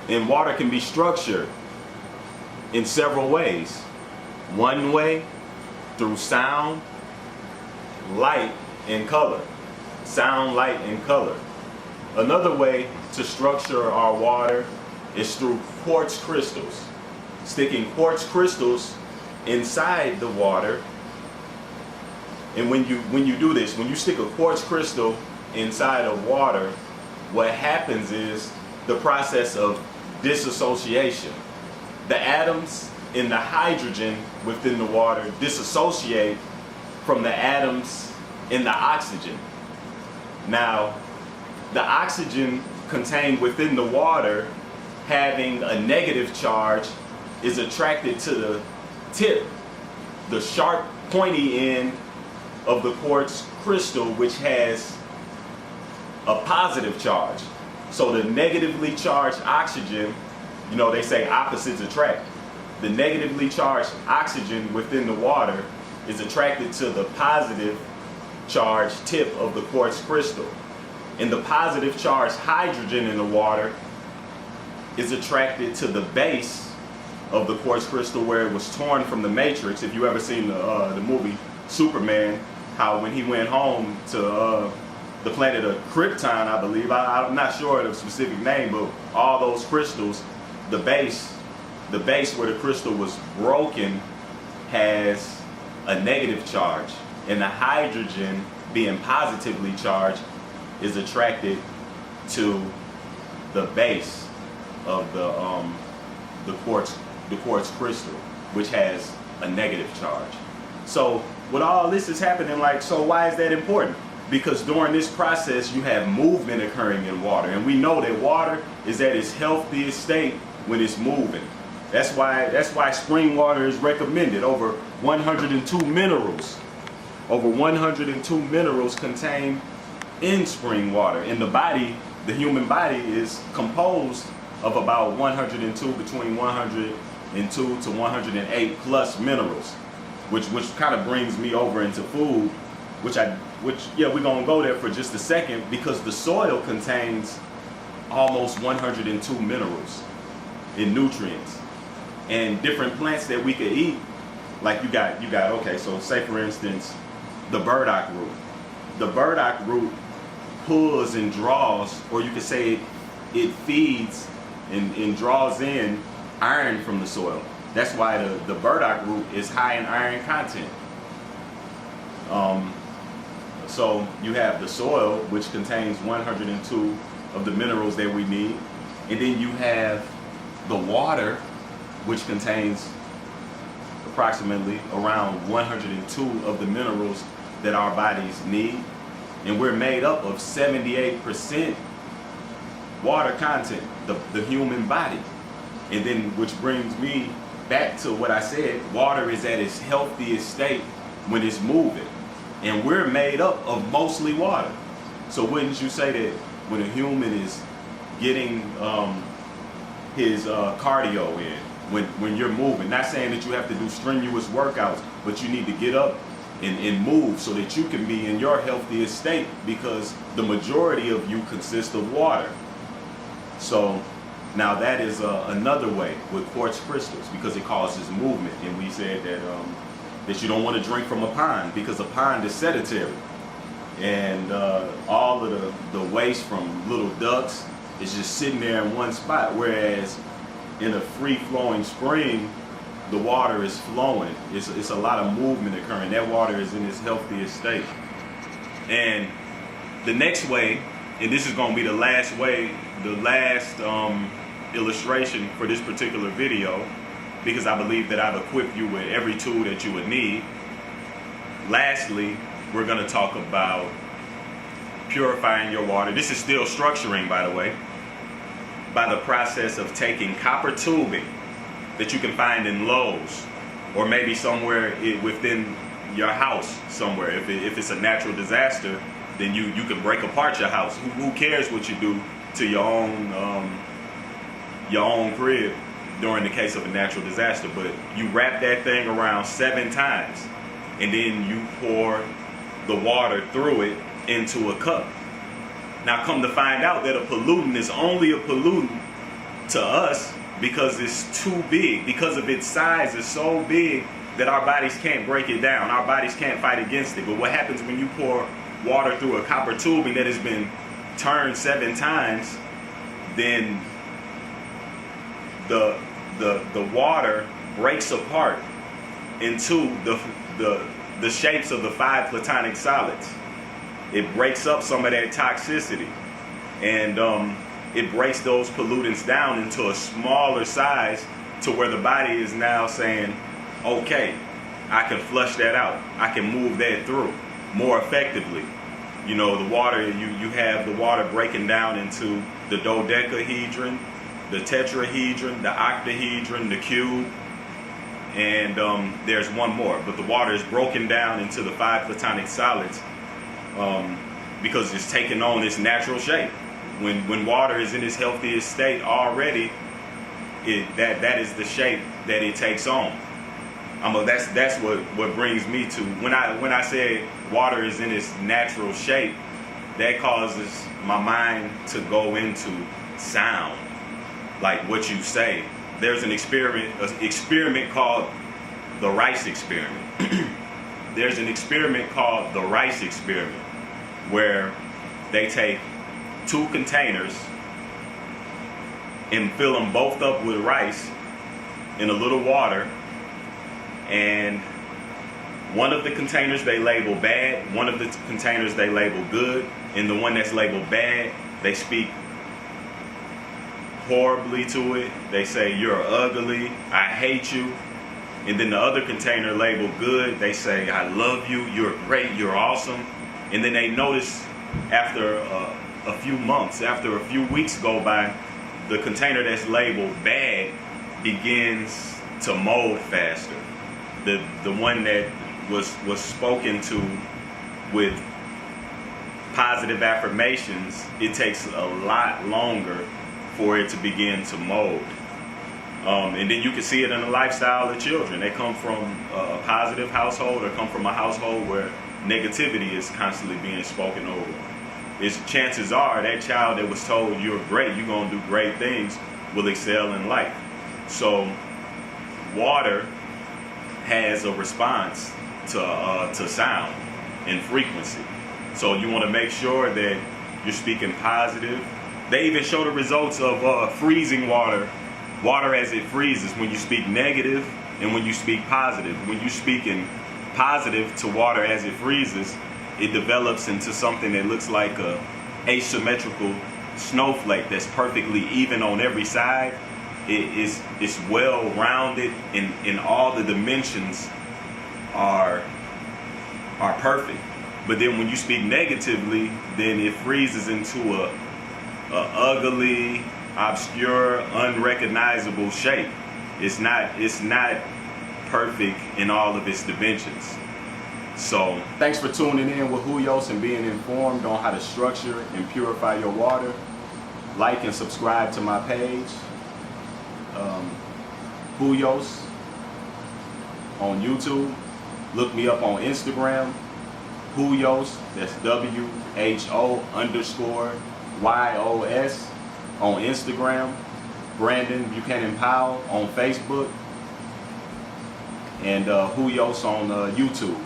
And water can be structured in several ways. One way, through sound, light, and color. Sound, light, and color. Another way to structure our water is through quartz crystals. Sticking quartz crystals inside the water. And when you do this, when you stick a quartz crystal inside of water, what happens is the process of disassociation. The atoms in the hydrogen within the water disassociate from the atoms in the oxygen. Now, the oxygen contained within the water, having a negative charge, is attracted to the tip, the sharp, pointy end of the quartz crystal, which has a positive charge. So the negatively charged oxygen, you know, they say opposites attract. The negatively charged oxygen within the water is attracted to the positive charged tip of the quartz crystal. And the positive charged hydrogen in the water is attracted to the base of the quartz crystal, where it was torn from the matrix. If you ever seen the movie Superman, how when he went home to the planet of Krypton, I believe, I'm not sure of the specific name, but all those crystals, the base where the crystal was broken has a negative charge, and the hydrogen, being positively charged, is attracted to the base of the quartz crystal, which has a negative charge. So with all this is happening, so why is that important? Because during this process you have movement occurring in water, and we know that water is at its healthiest state when it's moving. That's why spring water is recommended. Over 102 minerals contained in spring water. And the human body is composed of about between 102 to 108 plus minerals, which kind of brings me over into food, which we're gonna go there for just a second, because the soil contains almost 102 minerals in nutrients, and different plants that we could eat. Like you got okay, so say for instance the burdock root. The burdock root pulls and draws, or you could say it feeds and draws in iron from the soil. That's why the burdock root is high in iron content. So you have the soil, which contains 102 of the minerals that we need, and then you have the water, which contains approximately around 102 of the minerals that our bodies need. And we're made up of 78% water content, the human body. And then, which brings me back to what I said, water is at its healthiest state when it's moving. And we're made up of mostly water. So wouldn't you say that when a human is getting his cardio in, when you're moving, not saying that you have to do strenuous workouts, but you need to get up and move so that you can be in your healthiest state, because the majority of you consist of water. So now that is another way with quartz crystals, because it causes movement. And we said that you don't want to drink from a pond, because a pond is sedentary, and all of the waste from little ducks is just sitting there in one spot, whereas in a free-flowing spring, the water is flowing. It's a lot of movement occurring. That water is in its healthiest state. And the next way, and this is going to be the last illustration for this particular video, because I believe that I've equipped you with every tool that you would need. Lastly, we're going to talk about purifying your water. This is still structuring, by the way, by the process of taking copper tubing that you can find in Lowe's, or maybe somewhere within your house somewhere. If it's a natural disaster, then you can break apart your house. Who cares what you do to your own crib during the case of a natural disaster? But you wrap that thing around 7 times, and then you pour the water through it into a cup. Now come to find out that a pollutant is only a pollutant to us, because it's too big, because of its size is so big that our bodies can't break it down. Our bodies can't fight against it. But what happens when you pour water through a copper tubing that has been turned 7 times, then the water breaks apart into the shapes of the 5 platonic solids. It breaks up some of that toxicity, and it breaks those pollutants down into a smaller size, to where the body is now saying, okay, I can flush that out. I can move that through more effectively. You know, the water, you have the water breaking down into the dodecahedron, the tetrahedron, the octahedron, the cube, and there's one more. But the water is broken down into the 5 platonic solids because it's taking on its natural shape. When water is in its healthiest state already, that is the shape that it takes on. That's what brings me to when I say water is in its natural shape, that causes my mind to go into sound, like what you say. There's an experiment called the rice experiment. There's an experiment called the rice experiment, where they take 2 containers and fill them both up with rice in a little water, and one of the containers they label bad, one of the containers they label good, and the one that's labeled bad, they speak horribly to it. They say, you're ugly, I hate you. And then the other container labeled good, they say, I love you, you're great, you're awesome. And then they notice after a few months, after a few weeks go by, the container that's labeled bad begins to mold faster. The one that was spoken to with positive affirmations, it takes a lot longer for it to begin to mold. And then you can see it in the lifestyle of children. They come from a positive household or come from a household where negativity is constantly being spoken over. Chances are that child that was told you're great, you're going to do great things, will excel in life. So water has a response to sound and frequency. So you want to make sure that you're speaking positive. They even show the results of freezing water as it freezes, when you speak negative and when you speak positive. When you speak in positive to water as it freezes, it develops into something that looks like a asymmetrical snowflake that's perfectly even on every side. It's well rounded, and all the dimensions are perfect. But then when you speak negatively, then it freezes into a ugly, obscure, unrecognizable shape. It's not perfect in all of its dimensions. So thanks for tuning in with Huyos and being informed on how to structure and purify your water. Like and subscribe to my page, Huyos on YouTube. Look me up on Instagram, Huyos, that's WHO_YOS on Instagram. Brandon Buchanan Powell on Facebook, and Huyos on YouTube.